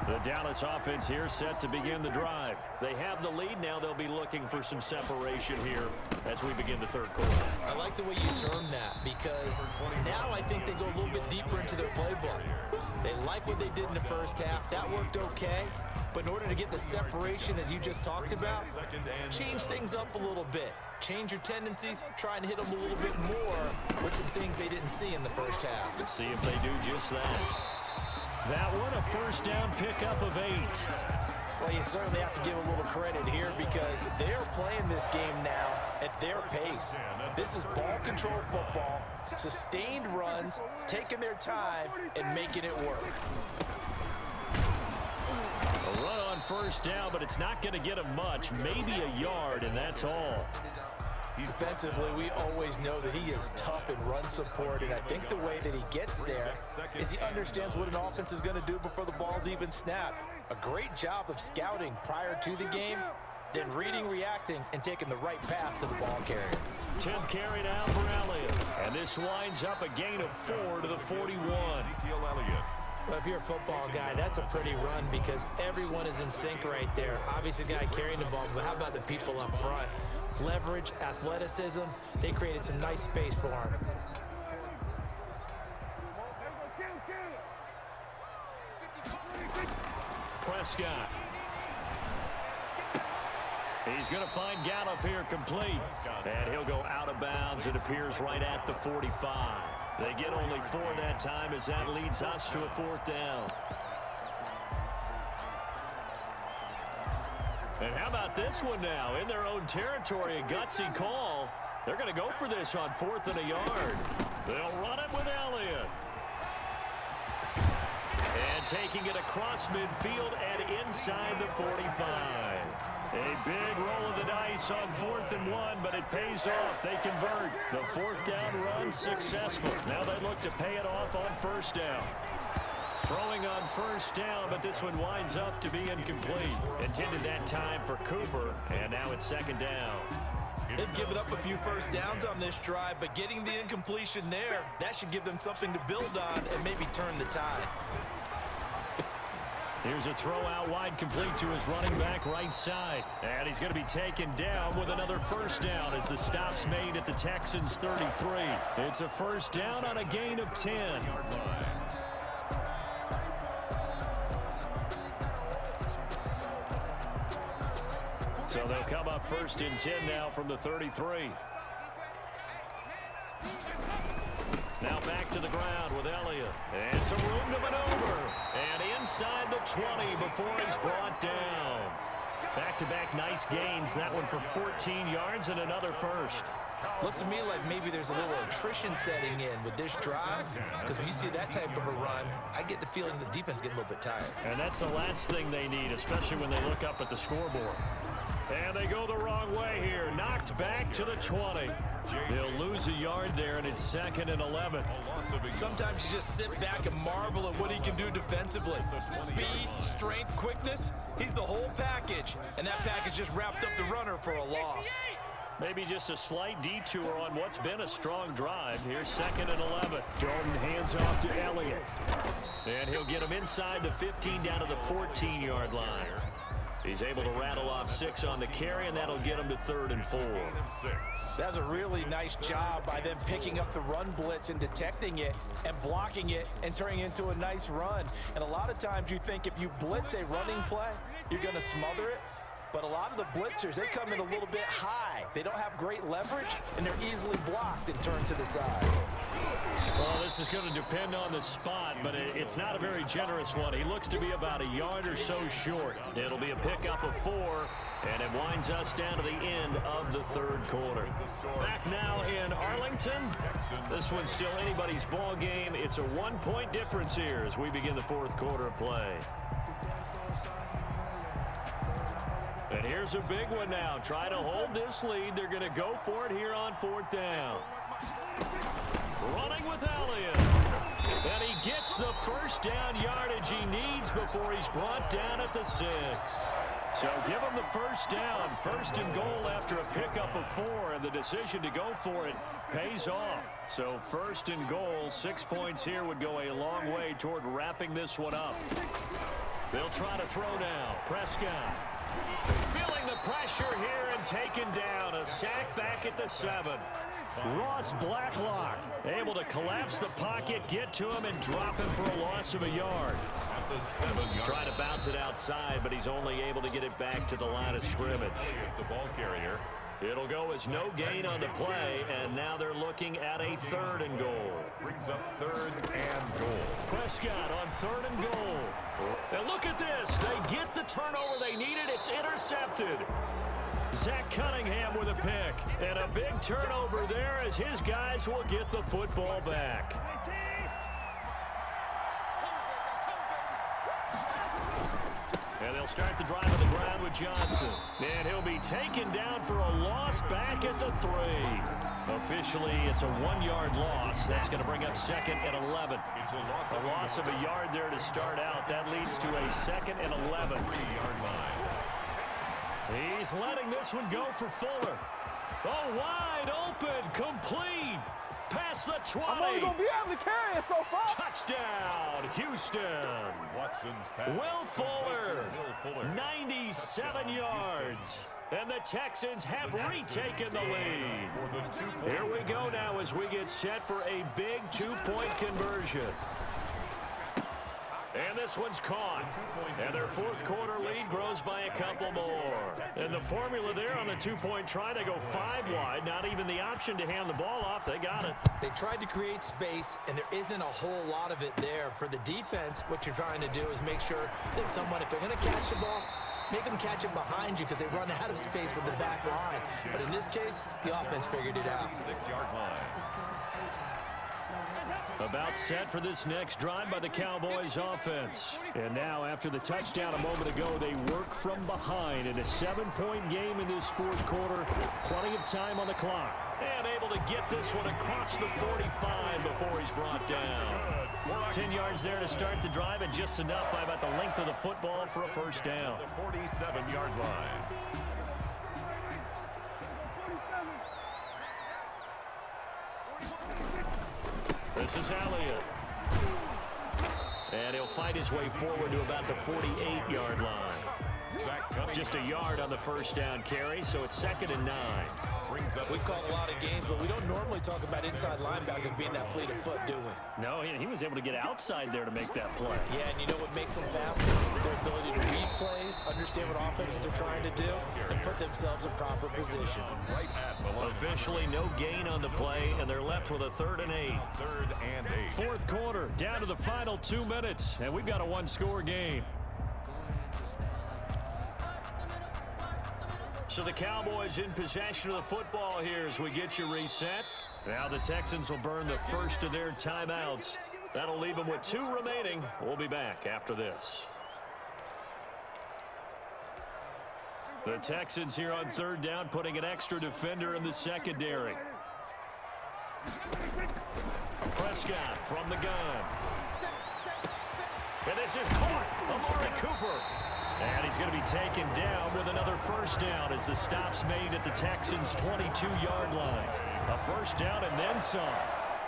The Dallas offense here set to begin the drive. They have the lead now. They'll be looking for some separation here as we begin the third quarter. I like the way you term that because now I think they go a little bit deeper into their playbook. They like what they did in the first half. That worked okay. But in order to get the separation that you just talked about, change things up a little bit. Change your tendencies, try and hit them a little bit more with some things they didn't see in the first half. Let's see if they do just that. That one, a first down pickup of 8. Well, you certainly have to give a little credit here because they're playing this game now at their pace. This is ball control football, sustained runs, taking their time, and making it work. A run on first down, but it's not going to get him much, maybe a yard, and that's all. Defensively, we always know that he is tough in run support, and I think the way that he gets there is he understands what an offense is going to do before the ball's even snapped. A great job of scouting prior to the game, then reading, reacting, and taking the right path to the ball carrier. 10th carry now for Elliott, and this winds up a gain of 4 to the 41. Well, if you're a football guy, that's a pretty run because everyone is in sync right there. Obviously, the guy carrying the ball, but how about the people up front? Leverage, athleticism, they created some nice space for him. Prescott. He's going to find Gallup here complete. And he'll go out of bounds. It appears right at the 45. They get only 4 that time as that leads us to a 4th down. And how about this one now? In their own territory, a gutsy call. They're going to go for this on 4th and a yard. They'll run it with Elliott. And taking it across midfield and inside the 45. A big roll of the dice on 4th and 1, but it pays off. They convert. The 4th down run successful. Now they look to pay it off on 1st down. Throwing on 1st down, but this one winds up to be incomplete. Intended that time for Cooper, and now it's 2nd down. They've given up a few 1st downs on this drive, but getting the incompletion there, that should give them something to build on and maybe turn the tide. Here's a throw out wide complete to his running back right side. And he's going to be taken down with another 1st down as the stop's made at the Texans' 33. It's a 1st down on a gain of 10. So they'll come up 1st and 10 now from the 33. Now back to the ground with Elliott. And some room to maneuver. And inside the 20 before he's brought down. Back-to-back nice gains. That one for 14 yards and another 1st. Looks to me like maybe there's a little attrition setting in with this drive. Because when you see that type of a run, I get the feeling the defense getting a little bit tired. And that's the last thing they need, especially when they look up at the scoreboard. And they go the wrong way here. Knocked back to the 20. They'll lose a yard there, and it's 2nd and 11. Sometimes you just sit back and marvel at what he can do defensively. Speed, strength, quickness, he's the whole package. And that package just wrapped up the runner for a loss. Maybe just a slight detour on what's been a strong drive. Here's 2nd and 11. Jordan hands off to Elliott. And he'll get him inside the 15 down to the 14-yard line. He's able to rattle off 6 on the carry, and that'll get him to 3rd and 4. That's a really nice job by them picking up the run blitz and detecting it and blocking it and turning it into a nice run. And a lot of times you think if you blitz a running play, you're going to smother it. But a lot of the blitzers, they come in a little bit high. They don't have great leverage, and they're easily blocked and turned to the side. Well, this is going to depend on the spot, but it's not a very generous one. He looks to be about a yard or so short. It'll be a pickup of 4, and it winds us down to the end of the 3rd quarter. Back now in Arlington. This one's still anybody's ball game. It's a 1-point difference here as we begin the 4th quarter of play. And here's a big one now. Try to hold this lead. They're going to go for it here on 4th down. Running with Elliott. And he gets the 1st down yardage he needs before he's brought down at the 6. So give him the 1st down. 1st and goal after a pickup of 4. And the decision to go for it pays off. So 1st and goal, 6 points here would go a long way toward wrapping this one up. They'll try to throw now. Prescott feeling the pressure here and taken down. A sack back at the 7. Ross Blacklock able to collapse the pocket, get to him, and drop him for a loss of a yard. Trying to bounce it outside, but he's only able to get it back to the line of scrimmage. The ball carrier. It'll go as no gain on the play, and now they're looking at a 3rd and goal. Brings up 3rd and goal. Prescott on 3rd and goal. And look at this. They get the turnover they needed. It's intercepted. Zach Cunningham with a pick. And a big turnover there as his guys will get the football back. And they'll start the drive on the ground with Johnson. And he'll be taken down for a loss back at the 3. Officially, it's a 1-yard loss. That's going to bring up 2nd and 11. It's a loss of a yard there to start out. That leads to a 2nd and 11. 3-yard line. He's letting this one go for Fuller. Oh, wide open, complete. Past the 20. I'm only going to be able to carry it so far. Touchdown, Houston. Watson's pass. Will Fuller, 97 yards. And the Texans have retaken the lead. Here we go now as we get set for a big 2-point conversion. And this one's caught. And their 4th quarter lead grows by a couple more. And the formula there on the 2-point try to go 5 wide. Not even the option to hand the ball off. They got it. They tried to create space, and there isn't a whole lot of it there. For the defense, what you're trying to do is make sure that if they're going to catch the ball, make them catch it behind you because they run out of space with the back line. But in this case, the offense figured it out. 6-yard line. About set for this next drive by the Cowboys offense. And now after the touchdown a moment ago, they work from behind in a 7-point game in this 4th quarter. Plenty of time on the clock. And able to get this one across the 45 before he's brought down. 10 yards there to start the drive, and just enough by about the length of the football for a first down. The 47-yard line. This is Elliott. And he'll fight his way forward to about the 48-yard line. Just a yard on the first down carry, so it's 2nd and 9. We've called a lot of games, but we don't normally talk about inside linebackers being that fleet of foot, do we? No, he was able to get outside there to make that play. Yeah, and you know what makes them faster? Their ability to read plays, understand what offenses are trying to do, and put themselves in proper position. Officially no gain on the play, and they're left with a 3rd and 8. 3rd and 8. 4th quarter, down to the final 2 minutes, and we've got a 1-score game. So the Cowboys in possession of the football here as we get you reset. Now the Texans will burn the first of their timeouts. That'll leave them with 2 remaining. We'll be back after this. The Texans here on 3rd down, putting an extra defender in the secondary. Prescott from the gun. And this is caught. Amari Cooper. And he's going to be taken down with another first down as the stop's made at the Texans' 22-yard line. A first down and then some.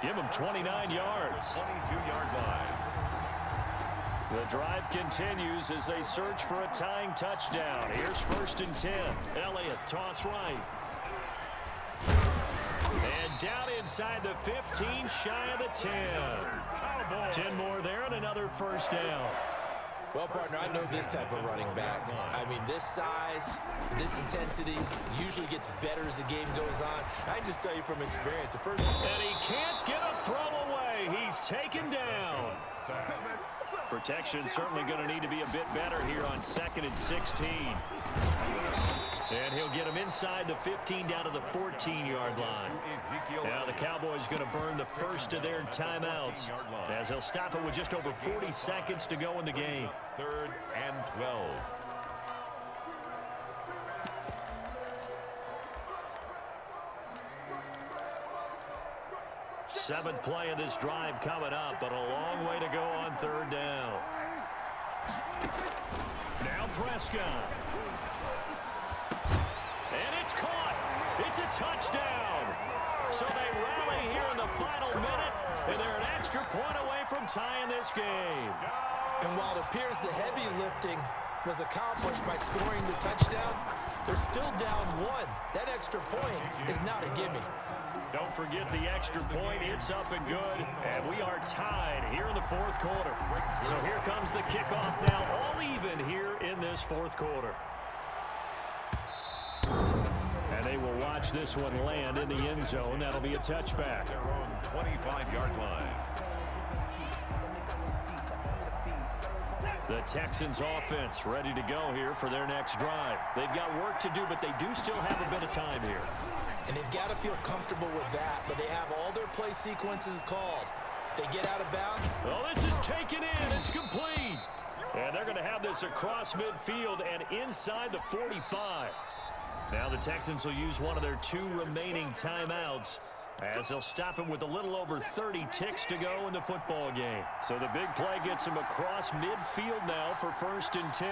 Give them 29 yards. 22-yard line. The drive continues as they search for a tying touchdown. Here's 1st and 10. Elliott, toss right. And down inside the 15, shy of the 10. 10 more there and another first down. Well, partner, I know this type of running back. I mean, this size, this intensity usually gets better as the game goes on. I can just tell you from experience, the first... And he can't get a throw away. He's taken down. Protection certainly going to need to be a bit better here on 2nd and 16. And he'll get him inside the 15 down to the 14-yard line. Now the Cowboys going to burn the first of their timeouts as they'll stop it with just over 40 seconds to go in the game. 3rd and 12. Seventh play of this drive coming up, but a long way to go on 3rd down. Now Prescott. And it's caught. It's a touchdown. So they rally here in the final minute, and they're an extra point away from tying this game. And while it appears the heavy lifting was accomplished by scoring the touchdown, they're still down 1. That extra point is not a gimme. Don't forget the extra point. It's up and good. And we are tied here in the fourth quarter. So here comes the kickoff now, all even here in this fourth quarter. And they will watch this one land in the end zone. That'll be a touchback. Their own 25-yard line. The Texans offense ready to go here for their next drive. They've got work to do, but they do still have a bit of time here. And they've got to feel comfortable with that, but they have all their play sequences called. If they get out of bounds. Well, this is taken in. It's complete. And they're going to have this across midfield and inside the 45. Now the Texans will use one of their 2 remaining timeouts as they'll stop it with a little over 30 ticks to go in the football game. So the big play gets them across midfield now for 1st and 10.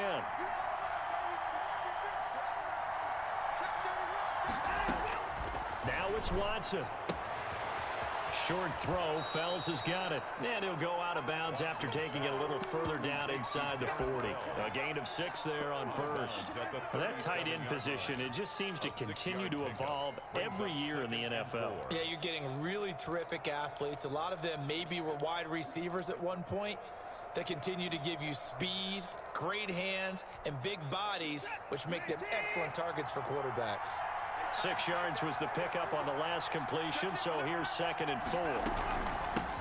Now it's Watson. Short throw. Fells has got it. And he'll go out of bounds after taking it a little further down inside the 40. A gain of 6 there on first. That tight end position, it just seems to continue to evolve every year in the NFL. Yeah, you're getting really terrific athletes. A lot of them maybe were wide receivers at one point. They continue to give you speed, great hands, and big bodies, which make them excellent targets for quarterbacks. 6 yards was the pickup on the last completion, so here's 2nd and 4.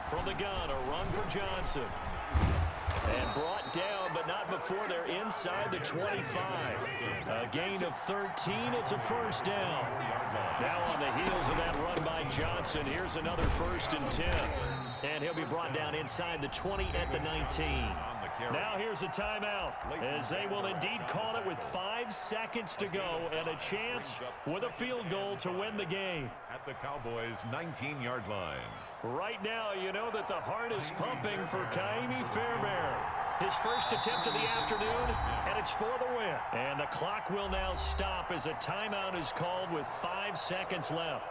From the gun, a run for Johnson. And brought down, but not before they're inside the 25. A gain of 13. It's a 1st down. Now on the heels of that run by Johnson, here's another 1st and 10. And he'll be brought down inside the 20 at the 19. Now here's a timeout, as they will indeed call it with 5 seconds to go and a chance with a field goal to win the game. At the Cowboys' 19-yard line. Right now, you know that the heart is pumping for Kaimi Fairbairn. His first attempt of the afternoon, and it's for the win. And the clock will now stop as a timeout is called with 5 seconds left.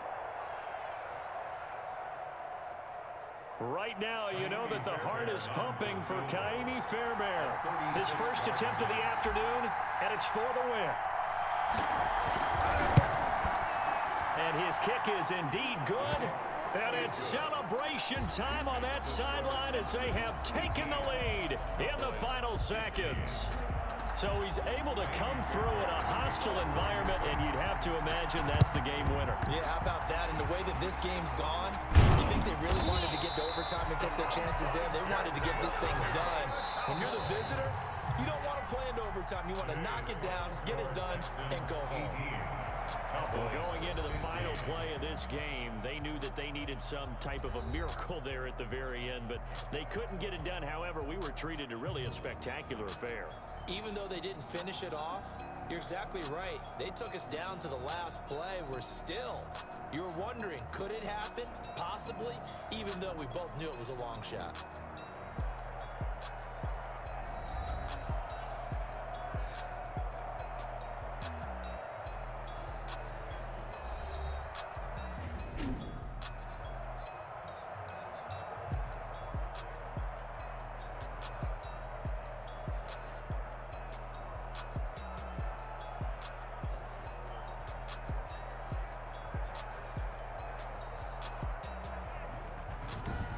Right now, you know that the heart is pumping for Kaimi Fairbairn. His first attempt of the afternoon, and it's for the win. And his kick is indeed good. And it's celebration time on that sideline as they have taken the lead in the final seconds. So he's able to come through in a hostile environment, and you'd have to imagine that's the game winner. Yeah, how about that? And the way that this game's gone, you think they really wanted to get to overtime and take their chances there? They wanted to get this thing done. When you're the visitor, you don't want to play into overtime. You want to knock it down, get it done, and go home. Well, going into the final play of this game, they knew that they needed some type of a miracle there at the very end, but they couldn't get it done. However, we were treated to really a spectacular affair. Even though they didn't finish it off, you're exactly right. They took us down to the last play. We're still, you're wondering, could it happen? Possibly, even though we both knew it was a long shot.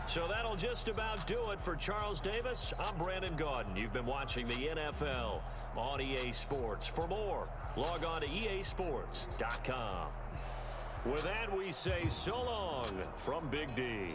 So that'll just about do it for Charles Davis. I'm Brandon Gaudin. You've been watching the NFL on EA Sports. For more, log on to easports.com. With that, we say so long from Big D.